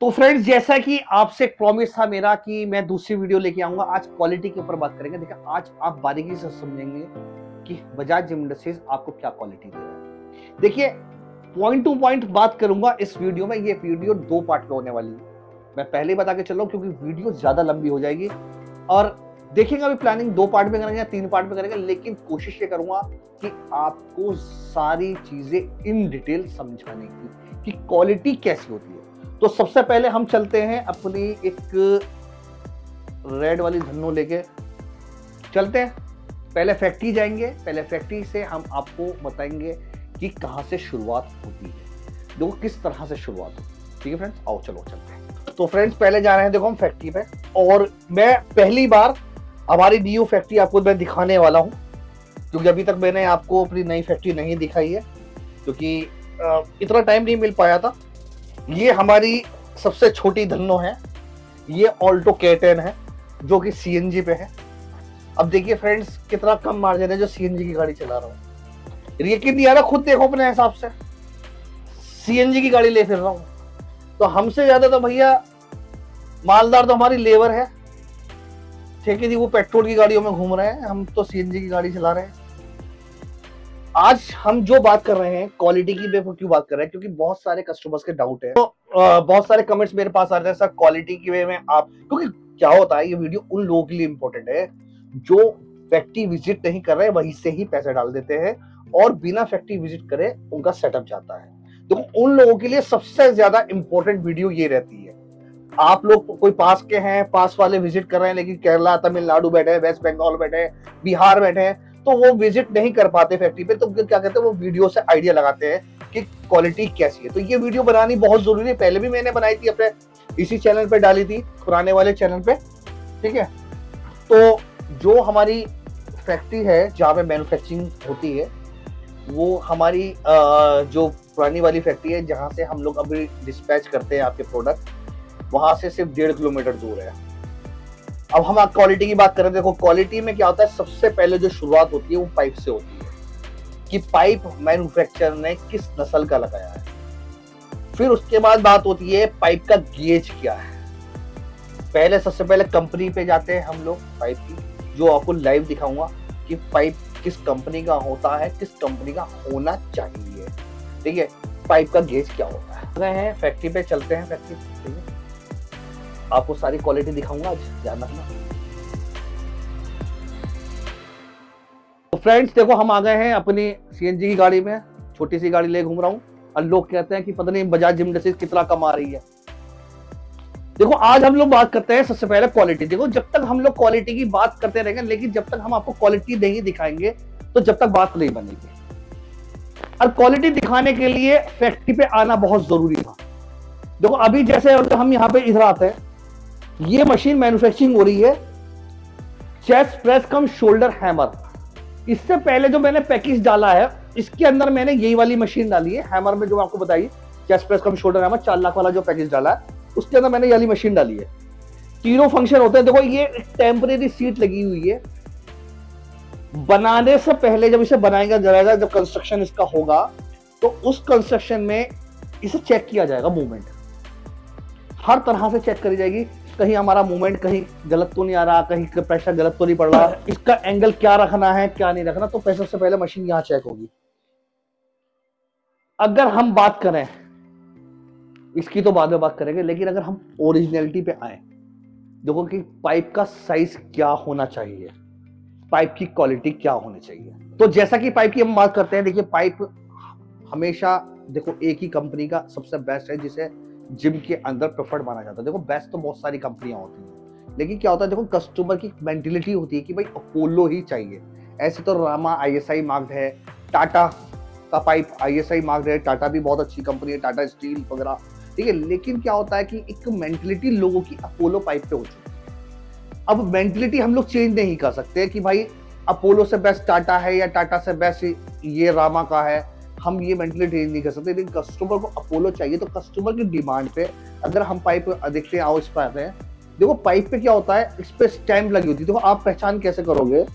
तो फ्रेंड्स, जैसा कि आपसे प्रॉमिस था मेरा कि मैं दूसरी वीडियो लेके आऊंगा। आज क्वालिटी के ऊपर बात करेंगे। देखिए, आज आप बारीकी से समझेंगे कि बजाज जिम इंडस्ट्रीज आपको क्या क्वालिटी दे रहा है। देखिए, पॉइंट टू पॉइंट बात करूंगा इस वीडियो में। ये वीडियो 2 पार्ट में होने वाली है। मैं पहले ही बता के चल रहा हूं क्योंकि वीडियो ज्यादा लंबी हो जाएगी। और देखेंगे, अभी प्लानिंग 2 पार्ट में करेंगे या 3 पार्ट में करेंगे, लेकिन कोशिश ये करूंगा कि आपको सारी चीजें इन डिटेल समझाने की कि क्वालिटी कैसी होती है। तो सबसे पहले हम चलते हैं अपनी एक रेड वाली धन्नो लेके चलते हैं। पहले फैक्ट्री जाएंगे। पहले फैक्ट्री से हम आपको बताएंगे कि कहां से शुरुआत होती है, देखो किस तरह से शुरुआत होती है। ठीक है फ्रेंड्स, आओ चलो चलते हैं। तो फ्रेंड्स, पहले जा रहे हैं देखो हम फैक्ट्री पे। और मैं पहली बार हमारी न्यू फैक्ट्री आपको मैं दिखाने वाला हूं, क्योंकि अभी तक मैंने आपको अपनी नई फैक्ट्री नहीं दिखाई है, क्योंकि इतना टाइम नहीं मिल पाया था। ये हमारी सबसे छोटी धन्नो है। ये ऑल्टो K10 है जो कि सीएनजी पे है। अब देखिए फ्रेंड्स, कितना कम मार्जिन है जो सीएनजी की गाड़ी चला रहा हूँ। यकीन नहीं आ रहा, खुद देखो अपने हिसाब से, सीएनजी की गाड़ी ले फिर रहा हूँ। तो हमसे ज्यादा तो भैया मालदार तो हमारी लेबर है, ठीक है जी। वो पेट्रोल की गाड़ियों में घूम रहे हैं, हम तो सीएनजी की गाड़ी चला रहे हैं। आज हम जो बात कर रहे हैं क्वालिटी की, वे क्यों बात कर रहे हैं, क्योंकि बहुत सारे कस्टमर्स के डाउट है। तो बहुत सारे कमेंट्स मेरे पास आ रहे हैं, सर क्वालिटी की वे में आप, क्योंकि क्या होता है, ये वीडियो उन लोगों के लिए इंपॉर्टेंट है जो फैक्ट्री विजिट नहीं कर रहे, वहीं से ही पैसे डाल देते हैं और बिना फैक्ट्री विजिट करे उनका सेटअप जाता है। तो उन लोगों के लिए सबसे ज्यादा इंपॉर्टेंट वीडियो ये रहती है। आप लोग कोई पास के हैं, पास वाले विजिट कर रहे हैं, लेकिन केरला, तमिलनाडु बैठे हैं, वेस्ट बंगाल बैठे हैं, बिहार बैठे हैं, तो वो विजिट नहीं कर पाते फैक्ट्री पे। तो क्या कहते हैं, वो वीडियो से आइडिया लगाते हैं कि क्वालिटी कैसी है। तो ये वीडियो बनानी बहुत जरूरी है। पहले भी मैंने बनाई थी, अपने इसी चैनल पे डाली थी, पुराने वाले चैनल पे। ठीक है, तो जो हमारी फैक्ट्री है जहाँ पे मैन्युफैक्चरिंग होती है, वो हमारी जो पुरानी वाली फैक्ट्री है जहाँ से हम लोग अभी डिस्पैच करते हैं आपके प्रोडक्ट, वहां से सिर्फ 1.5 किलोमीटर दूर है। अब हम क्वालिटी की बात करें, देखो क्वालिटी में क्या होता है, सबसे पहले जो शुरुआत होती है वो पाइप से होती है कि पाइप मैन्युफैक्चरर ने किस नस्ल का लगाया है। फिर उसके बाद बात होती है पाइप का गेज क्या है। पहले सबसे पहले कंपनी पे जाते हैं हम लोग पाइप की, जो आपको लाइव दिखाऊंगा कि पाइप किस कंपनी का होता है, किस कंपनी का होना चाहिए। ठीक है, पाइप का गेज क्या होता है। गए हैं फैक्ट्री पे, चलते हैं फैक्ट्री। ठीक है, आपको सारी क्वालिटी दिखाऊंगा आज, ध्यान रखना। तो फ्रेंड्स देखो, हम आ गए हैं अपनी सीएनजी की गाड़ी में। छोटी सी गाड़ी ले घूम रहा हूं और लोग कहते हैं कि पता नहीं बजाज जिम इंडस्ट्रीज कितना कमा रही है। देखो, आज हम लोग बात करते हैं सबसे पहले क्वालिटी। देखो, जब तक हम लोग क्वालिटी की बात करते रहेंगे, लेकिन जब तक हम आपको क्वालिटी नहीं दिखाएंगे तो जब तक बात नहीं बनेगी। और क्वालिटी दिखाने के लिए फैक्ट्री पे आना बहुत जरूरी था। देखो, अभी जैसे हम यहाँ पे इधर आते हैं, ये मशीन मैन्युफैक्चरिंग हो रही है चेस्ट प्रेस कम शोल्डर हैमर। इससे पहले जो मैंने पैकेज डाला है, इसके अंदर मैंने यही वाली मशीन डाली है। हैमर में जो आपको बताइए, चेस्ट प्रेस कम शोल्डर हैमर 4 लाख वाला जो पैकेज डाला है, उसके अंदर मैंने ये वाली मशीन डाली है। तीनों फंक्शन होते हैं। देखो, ये टेम्परेरी सीट लगी हुई है। बनाने से पहले जब इसे बनाएगा जाएगा, जब कंस्ट्रक्शन इसका होगा, तो उस कंस्ट्रक्शन में इसे चेक किया जाएगा। मूवमेंट हर तरह से चेक करी जाएगी, कहीं हमारा मूवमेंट कहीं गलत तो नहीं आ रहा, कहीं प्रेशर गलत तो नहीं पड़ रहा, इसका एंगल क्या रखना है क्या नहीं रखना। तो प्रेशर से पहले मशीन यहां चेक होगी। अगर हम बात करें इसकी, तो बाद में बात करेंगे, लेकिन अगर हम ओरिजिनलिटी पे आए, देखो कि पाइप का साइज क्या होना चाहिए, पाइप की क्वालिटी क्या होनी चाहिए। तो जैसा कि पाइप की हम बात करते हैं, देखिए पाइप हमेशा देखो एक ही कंपनी का सबसे बेस्ट है, जिसे जिम के अंदर प्रेफर्ड माना जाता है। देखो, बेस्ट तो बहुत सारी कंपनियां होती हैं, लेकिन क्या होता है, देखो कस्टमर की मेंटेलिटी होती है कि भाई अपोलो ही चाहिए। ऐसे तो रामा आईएसआई मार्क्ड है, टाटा का पाइप आईएसआई मार्क्ड है, टाटा भी बहुत अच्छी कंपनी है, टाटा स्टील वगैरह। ठीक है, लेकिन क्या होता है कि एक मेंटेलिटी लोगों की अपोलो पाइप पे हो चुकी है। अब मेंटेलिटी हम लोग चेंज नहीं कर सकते कि भाई अपोलो से बेस्ट टाटा है या टाटा से बेस्ट ये रामा का है। हम ये मेंटली नहीं कर सकते, लेकिन कस्टमर को अपोलो चाहिए। तो कस्टमर की डिमांड पे अगर हम पाइप देखते हैं, आओ इस पर आते हैं। देखो, पाइप पे क्या होता है, इस पे स्टैंप लगी होती है। देखो, आप पहचान कैसे करोगे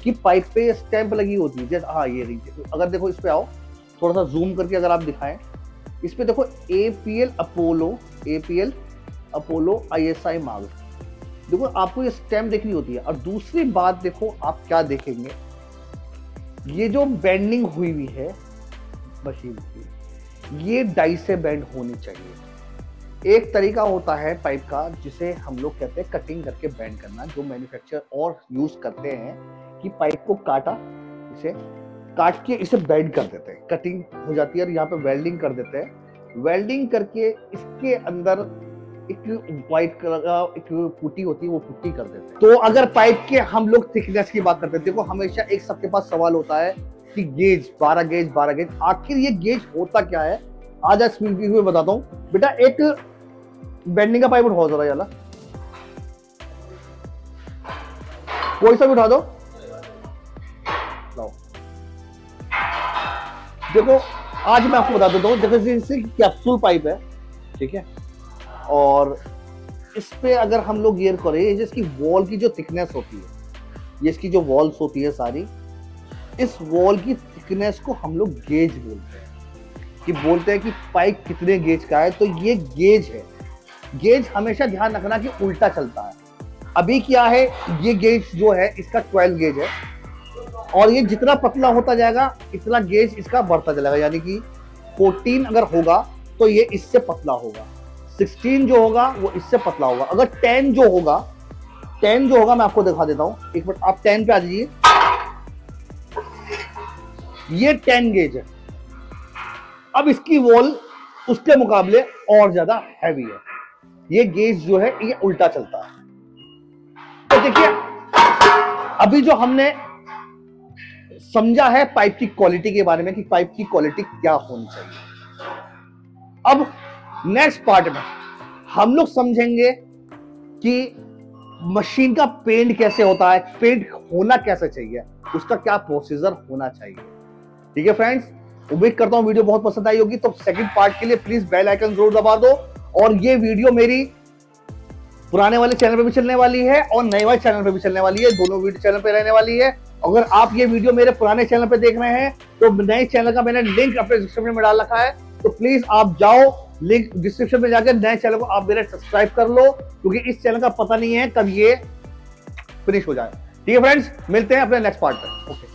कि पाइप पे स्टैंप लगी होती है। जैसे हाँ, ये रही। अगर देखो इस पे आओ, थोड़ा सा जूम करके अगर आप दिखाएं, इस पे देखो APL Apollo, APL Apollo ISI मार्ग। देखो आपको ये स्टैम्प देखनी होती है। और दूसरी बात देखो आप क्या देखेंगे, ये जो बेंडिंग हुई हुई है मशीन की, ये डाई से बेंड होनी चाहिए। एक तरीका होता है पाइप का जिसे हम लोग कहते हैं कटिंग करके बेंड करना, जो मैन्युफैक्चरर और यूज करते हैं कि पाइप को काटा, इसे काट के इसे बेंड कर देते हैं, कटिंग हो जाती है और यहाँ पे वेल्डिंग कर देते हैं। वेल्डिंग करके इसके अंदर एक व्हाइट कलर का एक पुट्टी होती है, वो पुट्टी कर देते हैं। तो अगर पाइप के हम लोग थिकनेस की बात करते हैं, देखो हमेशा एक सबके पास सवाल होता है कि गेज 12 गेज 12 गेज, आखिर ये गेज होता क्या है? आज स्पीड में बताता हूँ। बेटा एक बेंडिंग का पाइप उठाओ जरा, याला कोई सा भी उठा दो, लाओ। देखो आज मैं आपको बता देता हूँ, देखो जैसे कैप्सूल पाइप है, ठीक है, और इस पे अगर हम लोग गियर करें, ये इसकी वॉल की जो थिकनेस होती है, ये इसकी जो वॉल्स होती है सारी, इस वॉल की थिकनेस को हम लोग गेज बोलते हैं, कि बोलते हैं कि पाइप कितने गेज का है। तो ये गेज है। गेज हमेशा ध्यान रखना कि उल्टा चलता है। अभी क्या है, ये गेज जो है इसका 12 गेज है, और ये जितना पतला होता जाएगा इतना गेज इसका बढ़ता चलेगा। यानी कि 14 अगर होगा तो ये इससे पतला होगा, 16 जो होगा वो इससे पतला होगा। अगर 10 जो होगा, 10 जो होगा मैं आपको दिखा देता हूं, एक मिनट, आप 10 पे आ जाइए। ये 10 गेज है। अब इसकी वॉल उसके मुकाबले और ज्यादा हैवी है। ये गेज जो है ये उल्टा चलता है। तो देखिए अभी जो हमने समझा है पाइप की क्वालिटी के बारे में कि पाइप की क्वालिटी क्या होनी चाहिए। अब नेक्स्ट पार्ट में हम लोग समझेंगे कि मशीन का पेंट कैसे होता है, पेंट होना कैसे चाहिए, उसका क्या प्रोसीजर होना चाहिए। ठीक है फ्रेंड्स, उम्मीद करता हूं वीडियो बहुत पसंद आई होगी। तो सेकंड पार्ट के लिए प्लीज बेल आइकन जरूर दबा दो। और ये वीडियो मेरी पुराने वाले चैनल पे भी चलने वाली है और नए वाले चैनल पे भी चलने वाली है, दोनों वीडियो चैनल पे रहने वाली है। अगर आप ये वीडियो मेरे पुराने चैनल पे देख रहे हैं तो नए चैनल का मैंने लिंक अपने डिस्क्रिप्शन में डाल रखा है, तो प्लीज आप जाओ, लिंक डिस्क्रिप्शन में जाकर नए चैनल को आप मेरे सब्सक्राइब कर लो, क्योंकि इस चैनल का पता नहीं है कब ये फिनिश हो जाए। ठीक है फ्रेंड्स, मिलते हैं अपने नेक्स्ट पार्ट पे। ओके।